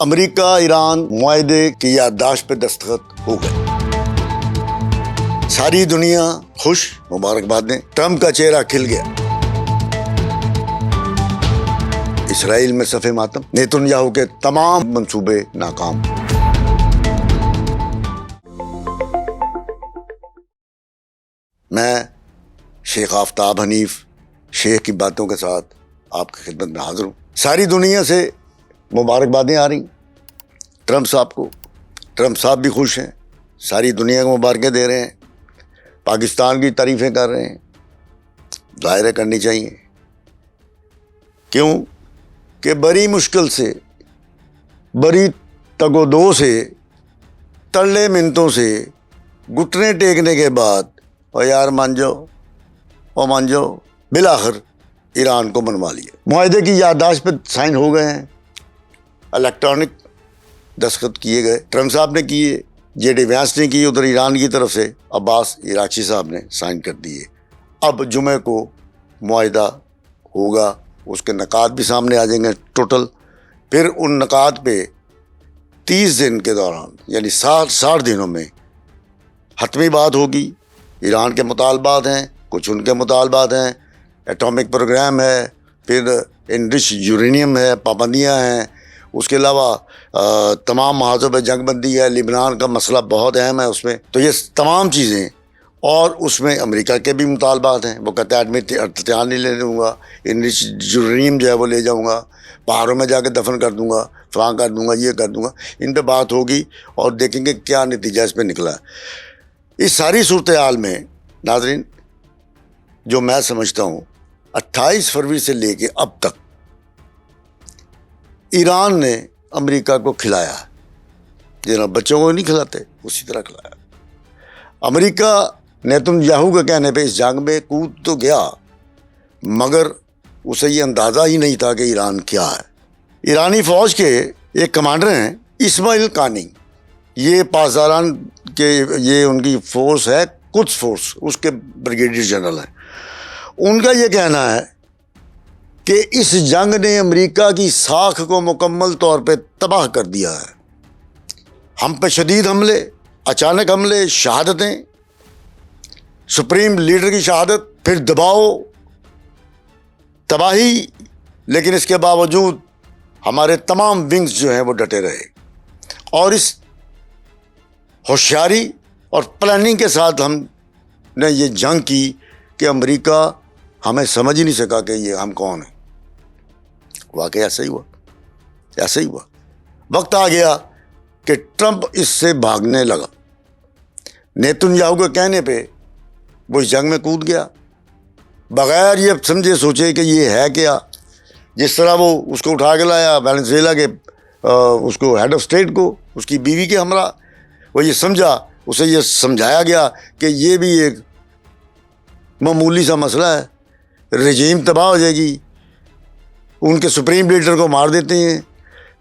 امریکہ ایران معاہدے کی یادداشت پہ دستخط ہو گئے. ساری دنیا خوش، مبارکباد دیں. ٹرمپ کا چہرہ کھل گیا. اسرائیل میں صف ماتم، نیتن یاہو کے تمام منصوبے ناکام. میں شیخ آفتاب حنیف شیخ کی باتوں کے ساتھ آپ کی خدمت میں حاضر ہوں. ساری دنیا سے مبارکبادیں آ رہی ٹرمپ صاحب کو. ٹرمپ صاحب بھی خوش ہیں، ساری دنیا کو مبارکیں دے رہے ہیں، پاکستان کی تعریفیں کر رہے ہیں. ظاہر کرنی چاہیے. کیوں کہ بڑی مشکل سے، بڑی تگ و دو سے، ترلے منتوں سے، گھٹنے ٹیکنے کے بعد اور یار مان جاؤ بالآخر ایران کو منوا لیا. معاہدے کی یادداشت پہ سائن ہو گئے ہیں، الیکٹرانک دستخط کیے گئے. ٹرمپ صاحب نے کیے، جے ڈی وینس نے کی ادھر ایران کی طرف سے، عباس عراقچی صاحب نے سائن کر دیے. اب جمعے کو معاہدہ ہوگا، اس کے نکات بھی سامنے آ جائیں گے ٹوٹل. پھر ان نکات پہ 30 دن کے دوران یعنی 60 دنوں میں حتمی بات ہوگی. ایران کے مطالبات ہیں، کچھ ان کے مطالبات ہیں، ایٹامک پروگرام ہے، پھر انرچ یورینیم ہے، پابندیاں ہیں. اس کے علاوہ تمام محاذوں پہ جنگ بندی ہے. لبنان کا مسئلہ بہت اہم ہے اس میں. تو یہ تمام چیزیں، اور اس میں امریکہ کے بھی مطالبات ہیں. وہ کہتا ہے آدمی ارتطیان نہیں لینے دوں گا، انرچ یورینیم جو ہے وہ لے جاؤں گا، پہاڑوں میں جا کے دفن کر دوں گا، فلاں کر دوں گا، یہ کر دوں گا. ان پہ بات ہوگی اور دیکھیں گے کیا نتیجہ اس پہ نکلا ہے. اس ساری صورتحال میں ناظرین، جو میں سمجھتا ہوں 28 فروری سے لے کے اب تک ایران نے امریکہ کو کھلایا ہے. جناب بچوں کو نہیں کھلاتے اسی طرح کھلایا. امریکہ نیتن یاہو کے کہنے پہ اس جنگ میں کود تو گیا، مگر اسے یہ اندازہ ہی نہیں تھا کہ ایران کیا ہے. ایرانی فوج کے ایک کمانڈر ہیں اسماعیل قانی، یہ پاسداران کے یہ ان کی فورس ہے، قدس فورس، اس کے بریگیڈیئر جنرل ہیں. ان کا یہ کہنا ہے کہ اس جنگ نے امریکہ کی ساکھ کو مکمل طور پہ تباہ کر دیا ہے. ہم پہ شدید حملے، اچانک حملے، شہادتیں، سپریم لیڈر کی شہادت، پھر دباؤ، تباہی. لیکن اس کے باوجود ہمارے تمام ونگز جو ہیں وہ ڈٹے رہے، اور اس ہوشیاری اور پلاننگ کے ساتھ ہم نے یہ جنگ کی کہ امریکہ ہمیں سمجھ ہی نہیں سکا کہ یہ ہم کون ہیں. واقعی ایسا ہی ہوا. وقت آ گیا کہ ٹرمپ اس سے بھاگنے لگا. نیتن یاہو کے کہنے پہ وہ اس جنگ میں کود گیا، بغیر یہ سمجھے سوچے کہ یہ ہے کیا. جس طرح وہ اس کو اٹھا کے لایا وینزویلا کے اس کو ہیڈ آف اسٹیٹ کو، اس کی بیوی کے ہمراہ، وہ یہ سمجھا، اسے یہ سمجھایا گیا کہ یہ بھی ایک معمولی سا مسئلہ ہے، رجیم تباہ ہو جائے گی. ان کے سپریم لیڈر کو مار دیتے ہیں،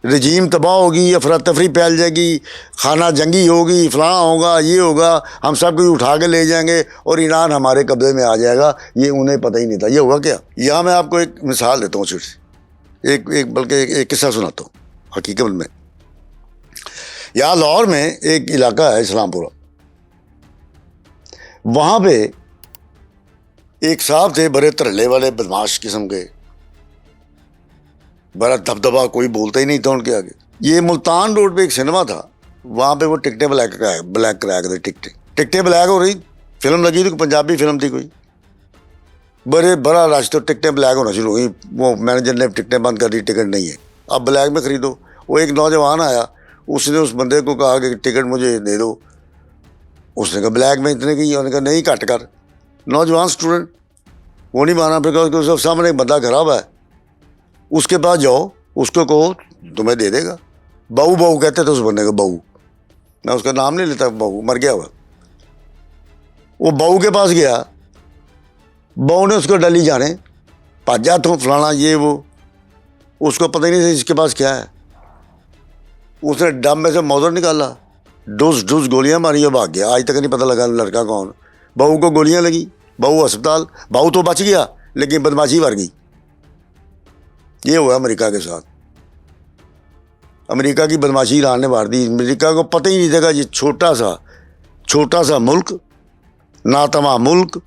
رجیم تباہ ہوگی، افراتفری پھیل جائے گی، خانہ جنگی ہوگی، فلاں ہوگا، یہ ہوگا، ہم سب کو اٹھا کے لے جائیں گے اور ایران ہمارے قبضے میں آ جائے گا. یہ انہیں پتہ ہی نہیں تھا. یہ ہوا کیا؟ یہاں میں آپ کو ایک مثال دیتا ہوں، بلکہ ایک قصہ سناتا ہوں. حقیقت میں یہاں لاہور میں ایک علاقہ ہے اسلام پورہ، وہاں پہ ایک صاحب تھے، بڑے ترلے والے بدماش قسم کے، بڑا دبدبا، کوئی بولتا ہی نہیں تھا ان کے آگے. یہ ملتان روڈ پہ ایک سنیما تھا، وہاں پہ وہ ٹکٹیں بلیک کرایا کرتے. ٹکٹیں بلیک ہو رہی، فلم لگی تھی، پنجابی فلم تھی کوئی، بڑا رش، تو ٹکٹیں بلیک ہونا شروع ہوئی. وہ مینیجر نے ٹکٹیں بند کر دی، ٹکٹ نہیں ہے، اب بلیک میں خریدو. وہ ایک نوجوان آیا، اس نے اس بندے کو کہا کہ ٹکٹ مجھے دے دو. اس نے کہا بلیک میں اتنے کی، انہوں نے کہا نہیں کٹ کر. نوجوان اسٹوڈنٹ وہ نہیں مانا، پھر کہا کہ سامنے ایک بندہ خراب ہے، اس کے پاس جاؤ، اس کو کہو تمہیں دے دے گا. بہو کہتے تھے اس بندے کو، بہو، میں اس کا نام نہیں لیتا، بہو مر گیا ہوا. وہ بہو کے پاس گیا، بہو نے اس کو ڈلی جانے، پاجا تو فلانا یہ وہ، اس کو پتہ ہی نہیں تھا اس کے پاس کیا ہے. اس نے ڈم میں سے موزر نکالا، ڈوز گولیاں ماری اور بھاگ گیا. آج تک نہیں پتہ لگا لڑکا کون. بہو کو گولیاں لگی، بہو ہسپتال. بہو تو بچ گیا لیکن بدماشی مر گئی. یہ ہوا امریکہ کے ساتھ. امریکہ کی بدماشی ایران نے مار دی. امریکہ کو پتہ ہی نہیں تھا کہ یہ چھوٹا سا ملک، ناتواں ملک،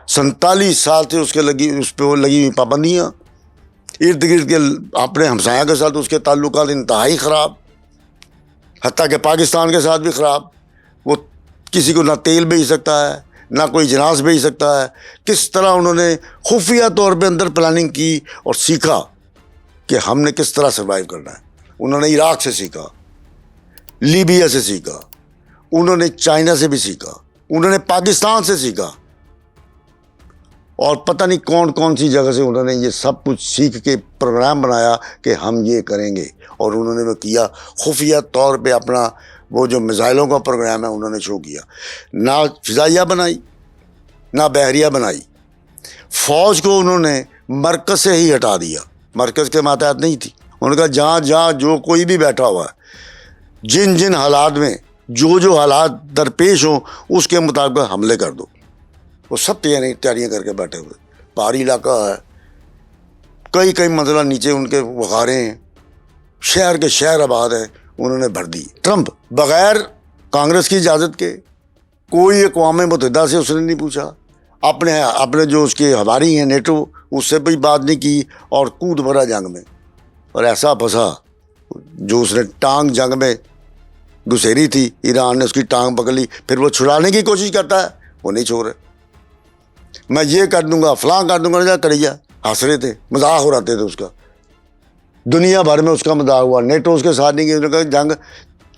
47 سال سے اس پہ لگی ہوئی پابندیاں، ارد گرد کے اپنے ہمسایہ کے ساتھ اس کے تعلقات انتہائی خراب، حتیٰ کہ پاکستان کے ساتھ بھی خراب. وہ کسی کو نہ تیل بھیج سکتا ہے، نہ کوئی جناز بھیج سکتا ہے. کس طرح انہوں نے خفیہ طور پہ اندر پلاننگ کی اور سیکھا کہ ہم نے کس طرح سروائیو کرنا ہے. انہوں نے عراق سے سیکھا، لیبیا سے سیکھا، انہوں نے چائنا سے بھی سیکھا، انہوں نے پاکستان سے سیکھا، اور پتہ نہیں کون سی جگہ سے انہوں نے یہ سب کچھ سیکھ کے پروگرام بنایا کہ ہم یہ کریں گے. اور انہوں نے وہ کیا خفیہ طور پہ. اپنا وہ جو میزائلوں کا پروگرام ہے انہوں نے شروع کیا. نہ فضائیہ بنائی، نہ بحریہ بنائی. فوج کو انہوں نے مرکز سے ہی ہٹا دیا، مرکز کے ماتحت نہیں تھی. انہوں نے کہا جہاں جو کوئی بھی بیٹھا ہوا ہے، جن حالات میں جو حالات درپیش ہوں اس کے مطابق حملے کر دو. وہ سب تیاریاں کر کے بیٹھے ہوئے. پہاڑی علاقہ ہے، کئی منزلہ نیچے ان کے وقارے ہیں، شہر کے شہر آباد ہیں، انہوں نے بھر دی. ٹرمپ بغیر کانگریس کی اجازت کے، کوئی اقوام متحدہ سے اس نے نہیں پوچھا، اپنے جو اس کے ہماری ہیں نیٹو، اس سے بھی بات نہیں کی، اور کود بھرا جنگ میں. اور ایسا پھنسا جو اس نے ٹانگ جنگ میں گھسیری تھی، ایران نے اس کی ٹانگ پکڑ لی. پھر وہ چھڑانے کی کوشش کرتا ہے، وہ نہیں چھوڑ رہے. میں یہ کر دوں گا، فلاں کر دوں گا، کریے. ہنس رہے تھے، مذاق اڑاتے تھے اس کا. دنیا بھر میں اس کا مذاق ہوا. نیٹو اس کے ساتھ نہیں کیا. جنگ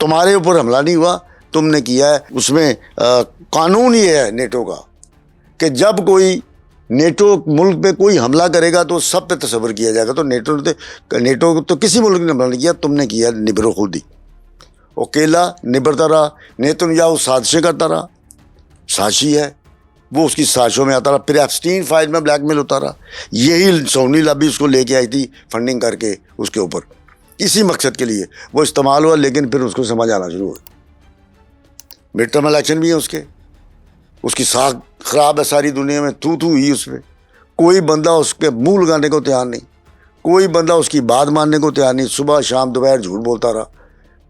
تمہارے اوپر حملہ نہیں ہوا، تم نے کیا ہے. اس میں قانون یہ ہے نیٹو کا کہ جب کوئی نیٹو ملک پہ کوئی حملہ کرے گا تو سب پہ تصور کیا جائے گا. تو نیٹو تو کسی ملک نے حملہ نہیں کیا، تم نے کیا نبرو خودی. اکیلا نبرتا رہا. نیتنیاہو سازشیں کرتا رہا، سازشی ہے، وہ اس کی سازشوں میں آتا رہا. پھر ایپسٹین فائل میں بلیک میل ہوتا رہا. یہی سونی لابی اس کو لے کے آئی تھی فنڈنگ کر کے اس کے اوپر، اسی مقصد کے لیے وہ استعمال ہوا. لیکن پھر اس کو سمجھ آنا شروع ہوا. مڈ ٹرم الیکشن بھی ہے اس کی ساکھ خراب ہے ساری دنیا میں. تھو ہوئی اس پہ. کوئی بندہ اس کے منہ لگانے کو تیار نہیں، کوئی بندہ اس کی بات ماننے کو تیار نہیں. صبح شام دوپہر جھوٹ بولتا رہا،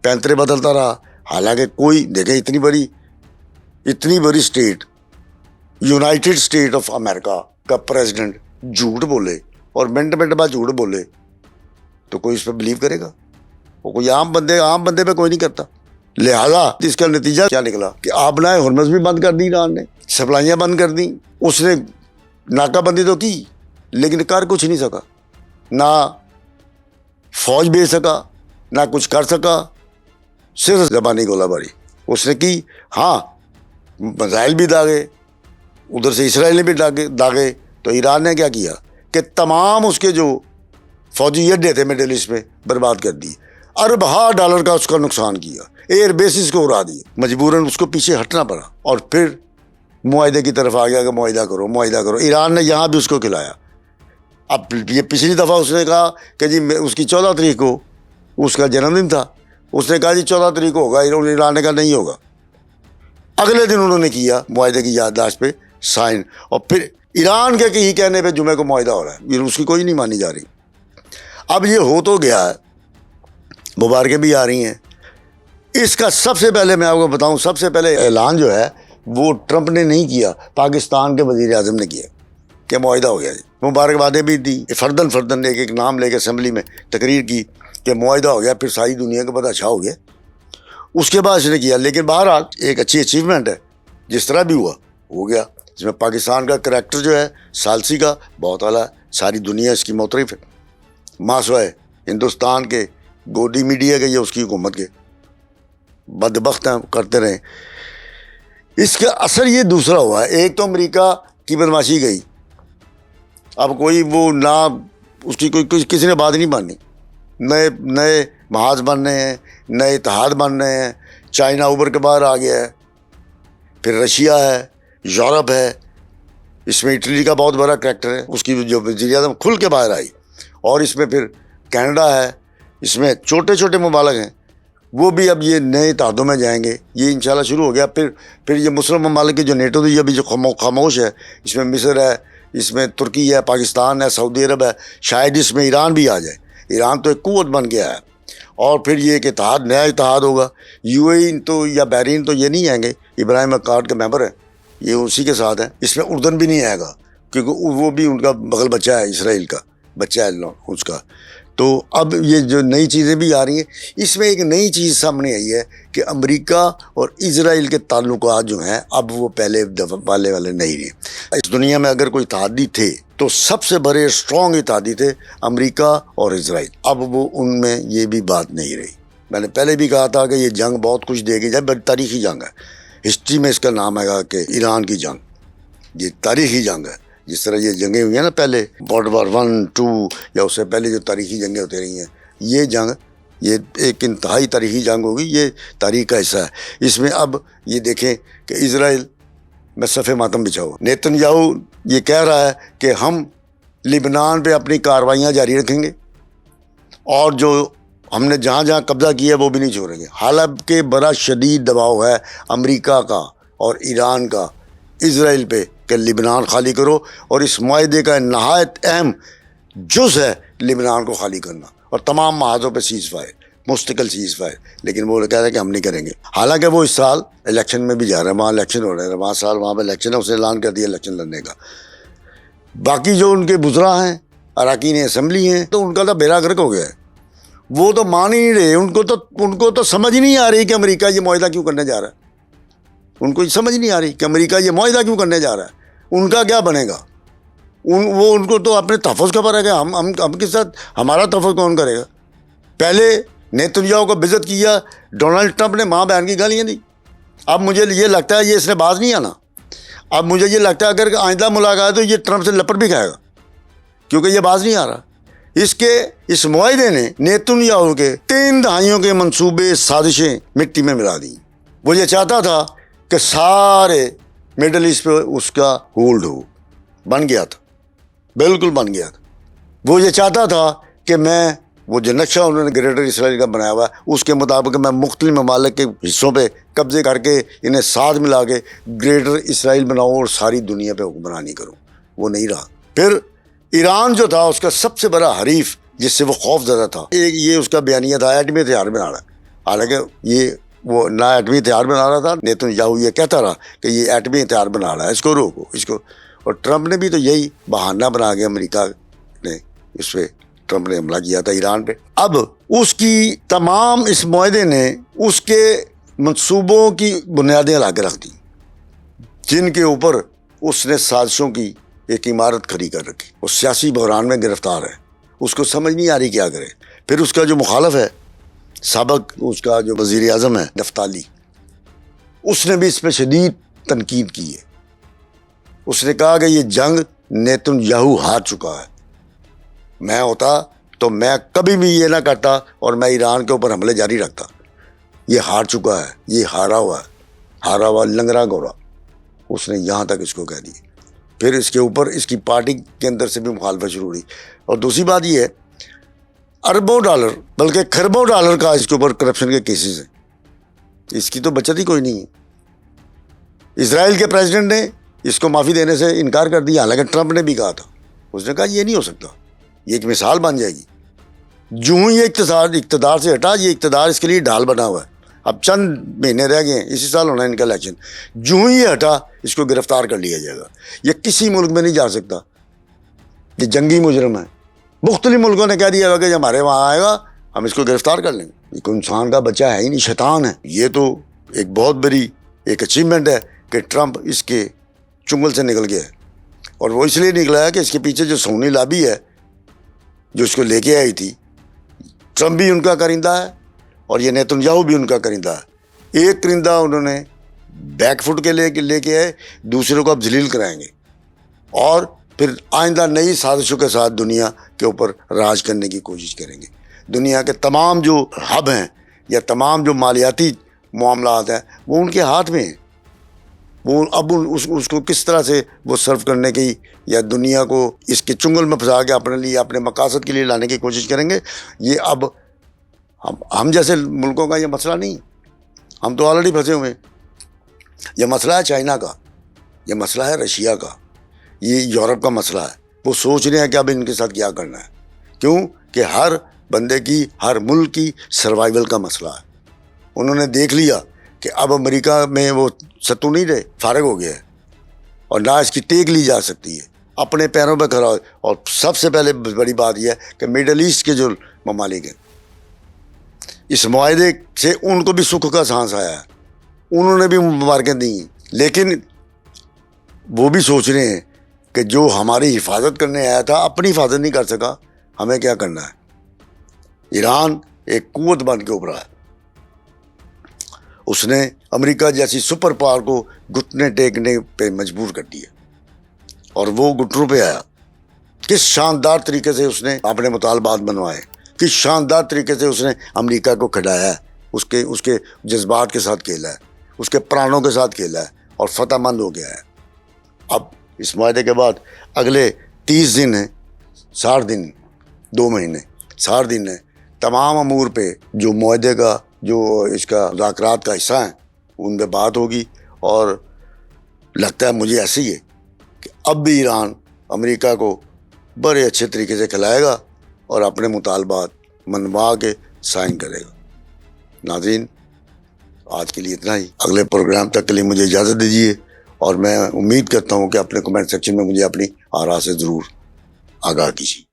پینترے بدلتا رہا. حالانکہ کوئی دیکھے اتنی بڑی state, United state of America کا پریزیڈنٹ جھوٹ بولے اور منٹ بعد جھوٹ بولے تو کوئی اس پہ بلیو کرے گا؟ وہ کوئی عام بندے پہ کوئی نہیں کرتا. لہذا اس کا نتیجہ کیا نکلا کہ آبنائے ہرمز بھی بند کر دی ایران نے، سپلائیاں بند کر دیں. اس نے ناکہ بندی تو کی لیکن کر کچھ نہیں سکا. نہ فوج بھیج سکا، نہ کچھ کر سکا، صرف زبانی گولہ باری اس نے کی. ہاں میزائل بھی داغے، ادھر سے اسرائیل نے بھی داغے. تو ایران نے کیا کیا کہ تمام اس کے جو فوجی اڈے تھے مڈل ایسٹ میں برباد کر دیے. اربوں ڈالر کا اس کا نقصان کیا، ایئر بیسز کو اڑا دیے. مجبوراً اس کو پیچھے ہٹنا پڑا اور پھر معاہدے کی طرف آ گیا کہ معاہدہ کرو. ایران نے یہاں بھی اس کو کھلایا. اب یہ پچھلی دفعہ اس نے کہا کہ جی اس کی 14 تاریخ کو اس کا جنم دن تھا، اس نے کہا جی 14 تاریخ کو ہوگا. ایران نے کہا نہیں ہوگا. اگلے دن انہوں نے کیا معاہدے کی یادداشت پہ سائن، اور پھر ایران کے ہی کہنے پہ جمعے کو معاہدہ ہو رہا ہے. اس کی کوئی نہیں مانی جا رہی. اب یہ ہو تو گیا ہے، مبارکیں بھی آ رہی ہیں. اس کا سب سے پہلے میں آپ کو بتاؤں، سب سے پہلے اعلان جو ہے وہ ٹرمپ نے نہیں کیا، پاکستان کے وزیر اعظم نے کیا کہ معاہدہ ہو گیا. جی مبارکبادیں بھی دی، فردن ایک نام لے کے اسمبلی میں تقریر کی کہ معاہدہ ہو گیا. پھر ساری دنیا کو پتہ اچھا ہو گیا. اس کے بعد اس نے کیا. لیکن بہرحال ایک اچھی اچیومنٹ ہے، جس طرح بھی ہو گیا. اس میں پاکستان کا کریکٹر جو ہے ثالثی کا بہت اعلیٰ ہے، ساری دنیا اس کی معترف ہے. ماسوائے ہندوستان کے گودی میڈیا کے یا اس کی حکومت کے بدبخت ہیں، کرتے رہے. اس کا اثر یہ دوسرا ہوا ہے. ایک تو امریکہ کی بدماشی گئی. اب کوئی وہ نہ اس کی کوئی کسی نے بات نہیں مانی. نئے محاذ بن رہے ہیں، نئے اتحاد بن رہے ہیں. چائنا اوبر کے باہر آ گیا ہے، پھر رشیا ہے، یورپ ہے. اس میں اٹلی کا بہت بڑا کریکٹر ہے، اس کی جو وزیر اعظم کھل کے باہر آئی. اور اس میں پھر کینیڈا ہے. اس میں چھوٹے ممالک ہیں، وہ بھی اب یہ نئے اتحادوں میں جائیں گے. یہ انشاءاللہ شروع ہو گیا. پھر یہ مسلم ممالک کی جو نیٹو تھی ابھی جو خاموش ہے، اس میں مصر ہے، اس میں ترکی ہے، پاکستان ہے، سعودی عرب ہے. شاید اس میں ایران بھی آ جائے. ایران تو ایک قوت بن گیا ہے اور پھر یہ کہ اتحاد نیا اتحاد ہوگا. یو اے ای تو یا بحرین تو یہ نہیں آئیں گے, ابراہیم اکارڈ کے ممبر ہیں, یہ اسی کے ساتھ ہیں. اس میں اردن بھی نہیں آئے گا کیونکہ وہ بھی ان کا بغل بچہ ہے, اسرائیل کا بچہ ہے اس کا. تو اب یہ جو نئی چیزیں بھی آ رہی ہیں, اس میں ایک نئی چیز سامنے آئی ہے کہ امریکہ اور اسرائیل کے تعلقات جو ہیں اب وہ پہلے والے نہیں رہے. اس دنیا میں اگر کوئی اتحادی تھے تو سب سے بڑے اسٹرانگ اتحادی تھے امریکہ اور اسرائیل. اب وہ ان میں یہ بھی بات نہیں رہی. میں نے پہلے بھی کہا تھا کہ یہ جنگ بہت کچھ دے گی, جب تاریخی جنگ ہے, ہسٹری میں اس کا نام آئے گا کہ ایران کی جنگ. یہ تاریخی جنگ ہے. جس طرح یہ جنگیں ہوئی ہیں نا پہلے, ورلڈ وار 1, 2 یا اس سے پہلے جو تاریخی جنگیں ہوتی رہی ہیں, یہ جنگ یہ ایک انتہائی تاریخی جنگ ہوگی. یہ تاریخ کا حصہ ہے. اس میں اب یہ دیکھیں کہ اسرائیل میں صف ماتم بچھا ہوا. نیتن یاہو یہ کہہ رہا ہے کہ ہم لبنان پہ اپنی کارروائیاں جاری رکھیں گے اور جو ہم نے جہاں جہاں قبضہ کیا ہے وہ بھی نہیں چھوڑیں گے. حالانکہ بڑا شدید دباؤ ہے امریکہ کا اور ایران کا اسرائیل پہ کہ لبنان خالی کرو, اور اس معاہدے کا نہایت اہم جز ہے لبنان کو خالی کرنا اور تمام محاذوں پہ سیز فائر, مستقل سیز فائر. لیکن وہ کہہ رہے ہیں کہ ہم نہیں کریں گے. حالانکہ وہ اس سال الیکشن میں بھی جا رہے ہیں, وہاں الیکشن ہو رہے ہیں, وہاں سال وہاں پہ الیکشن ہے, اس نے اعلان کر دیا الیکشن لڑنے کا. باقی جو ان کے بزرا ہیں, اراکین اسمبلی ہیں, تو ان کا تو بیڑا غرق ہو گیا ہے. وہ تو مان ہی نہیں رہے. ان کو تو سمجھ ہی نہیں آ رہی کہ امریکہ یہ معاہدہ کیوں کرنے جا رہا ہے. ان کو سمجھ نہیں آ رہی کہ امریکہ یہ معاہدہ کیوں کرنے جا رہا ہے. ان کا کیا بنے گا. ان کو تو اپنے تحفظ کا فرق ہے. ہم کے ساتھ ہمارا تحفظ کون کرے گا. پہلے نیتن یاہو کو بےعزت کیا ڈونلڈ ٹرمپ نے, ماں بہن کی گالیاں دی. اب مجھے یہ لگتا ہے یہ اس نے باز نہیں آنا. اب مجھے یہ لگتا ہے اگر آئندہ ملاقات تو یہ ٹرمپ سے لپٹ بھی کھائے گا کیونکہ یہ باز نہیں آ رہا. اس معاہدے نے نیتن یاہو کے 3 دہائیوں کے منصوبے سازشیں مٹی میں ملا دیں. وہ یہ چاہتا تھا کہ سارے مڈل ایسٹ پہ اس کا ہولڈ ہو. بن گیا تھا, بالکل بن گیا تھا. وہ یہ چاہتا تھا کہ میں وہ جو نقشہ انہوں نے گریٹر اسرائیل کا بنایا ہوا ہے اس کے مطابق میں مختلف ممالک کے حصوں پہ قبضے کر کے انہیں ساتھ ملا کے گریٹر اسرائیل بناؤں اور ساری دنیا پہ حکمرانی کروں. وہ نہیں رہا. پھر ایران جو تھا اس کا سب سے بڑا حریف جس سے وہ خوف زدہ تھا, ایک یہ اس کا بیانیہ تھا ایٹمی ہتھیار بنا رہا ہے. حالانکہ یہ وہ نہ ایٹمی ہتھیار بنا رہا تھا. نیتن یاہو یہ کہتا رہا کہ یہ ایٹمی ہتھیار بنا رہا ہے, اس کو روکو اس کو. اور ٹرمپ نے بھی تو یہی بہانہ بنا کے امریکہ نے اس پہ ٹرمپ نے حملہ کیا تھا ایران پہ. اب اس کی تمام اس معاہدے نے اس کے منصوبوں کی بنیادیں لا کے رکھ دیں جن کے اوپر اس نے سازشوں کی ایک عمارت کھڑی کر رکھی. وہ سیاسی بحران میں گرفتار ہے. اس کو سمجھ نہیں آ رہی کیا کرے. پھر اس کا جو مخالف ہے سابق اس کا جو وزیر اعظم ہے نفتالی, اس نے بھی اس پہ شدید تنقید کی ہے. اس نے کہا کہ یہ جنگ نیتن یاہو ہار چکا ہے. میں ہوتا تو میں کبھی بھی یہ نہ کرتا اور میں ایران کے اوپر حملے جاری رکھتا. یہ ہار چکا ہے, یہ ہارا ہوا لنگرا گورا. اس نے یہاں تک اس کو کہہ دی. پھر اس کے اوپر اس کی پارٹی کے اندر سے بھی مخالفت شروع ہوئی. اور دوسری بات یہ ہے اربوں ڈالر بلکہ کھربوں ڈالر کا اس کے اوپر کرپشن کے کیسز ہیں. اس کی تو بچت ہی کوئی نہیں ہے. اسرائیل کے پریزیڈنٹ نے اس کو معافی دینے سے انکار کر دیا. حالانکہ ٹرمپ نے بھی کہا تھا, اس نے کہا یہ نہیں ہو سکتا, یہ ایک مثال بن جائے گی. جو ہی یہ اقتدار سے ہٹا, یہ اقتدار اس کے لیے ڈھال بنا ہوا ہے. اب چند مہینے رہ گئے ہیں, اسی سال ہونا ہے ان کا الیکشن. جو ہی یہ ہٹا اس کو گرفتار کر لیا جائے گا. یہ کسی ملک میں نہیں جا سکتا. یہ جنگی مجرم ہے. مختلف ملکوں نے کہہ دیا ہوگا کہ ہمارے وہاں آئے گا ہم اس کو گرفتار کر لیں گے. یہ کوئی انسان کا بچہ ہے ہی نہیں, شیطان ہے. یہ تو ایک بہت بڑی ایک اچیومنٹ ہے کہ ٹرمپ اس کے چنگل سے نکل گیا ہے. اور وہ اس لیے نکلا ہے کہ اس کے پیچھے جو سونی لابی ہے جو اس کو لے کے آئی تھی, ٹرمپ بھی ان کا کرندہ ہے اور یہ نیتن یاہو بھی ان کا کرندہ ہے. ایک کرندہ انہوں نے بیک فٹ کے لے کے آئے, دوسروں کو اب ذلیل کرائیں گے اور پھر آئندہ نئی سازشوں کے ساتھ دنیا کے اوپر راج کرنے کی کوشش کریں گے. دنیا کے تمام جو ہب ہیں یا تمام جو مالیاتی معاملات ہیں وہ ان کے ہاتھ میں ہیں. وہ اب اس کو کس طرح سے وہ سرو کرنے کی یا دنیا کو اس کے چنگل میں پھنسا کے اپنے لیے اپنے مقاصد کے لیے لانے کی کوشش کریں گے. یہ اب ہم جیسے ملکوں کا یہ مسئلہ نہیں, ہم تو آلریڈی پھنسے ہوئے ہیں. یہ مسئلہ ہے چائنا کا, یہ مسئلہ ہے رشیا کا, یہ یورپ کا مسئلہ ہے. وہ سوچ رہے ہیں کہ اب ان کے ساتھ کیا کرنا ہے. کیوں کہ ہر بندے کی، ہر ملک کی سروائیول کا مسئلہ ہے. انہوں نے دیکھ لیا کہ اب امریکہ میں وہ ستو نہیں رہے، فارغ ہو گیا ہے اور نہ اس کی ٹیک لی جا سکتی ہے، اپنے پیروں پہ کھڑا ہو. اور سب سے پہلے بڑی بات یہ ہے کہ مڈل ایسٹ کے جو ممالک ہیں، اس معاہدے سے ان کو بھی سکھ کا سانس آیا ہے، انہوں نے بھی مبارکیں دی ہیں، لیکن وہ بھی سوچ رہے ہیں کہ جو ہماری حفاظت کرنے آیا تھا اپنی حفاظت نہیں کر سکا، ہمیں کیا کرنا ہے. ایران ایک قوت بن کے ابھرا ہے، اس نے امریکہ جیسی سپر پاور کو گھٹنے ٹیکنے پہ مجبور کر دیا اور وہ گھٹنوں پہ آیا. کس شاندار طریقے سے اس نے اپنے مطالبات بنوائے، کس شاندار طریقے سے اس نے امریکہ کو کھڑایا ہے، اس کے جذبات کے ساتھ کھیلا ہے، اس کے پرانوں کے ساتھ کھیلا ہے اور فتح مند ہو گیا ہے. اب اس معاہدے کے بعد اگلے 30 دن ہیں، 60 دن، 2 مہینے، 60 دن ہیں، تمام امور پہ جو معاہدے کا جو اس کا مذاکرات کا حصہ ہیں ان پہ بات ہوگی. اور لگتا ہے مجھے ایسے ہی ہے کہ اب بھی ایران امریکہ کو بڑے اچھے طریقے سے کھلائے گا اور اپنے مطالبات منوا کے سائن کرے گا. ناظرین، آج کے لیے اتنا ہی. اگلے پروگرام تک کے لیے مجھے اجازت دیجیے اور میں امید کرتا ہوں کہ اپنے کمنٹ سیکشن میں مجھے اپنی آراء سے ضرور آگاہ کیجیے.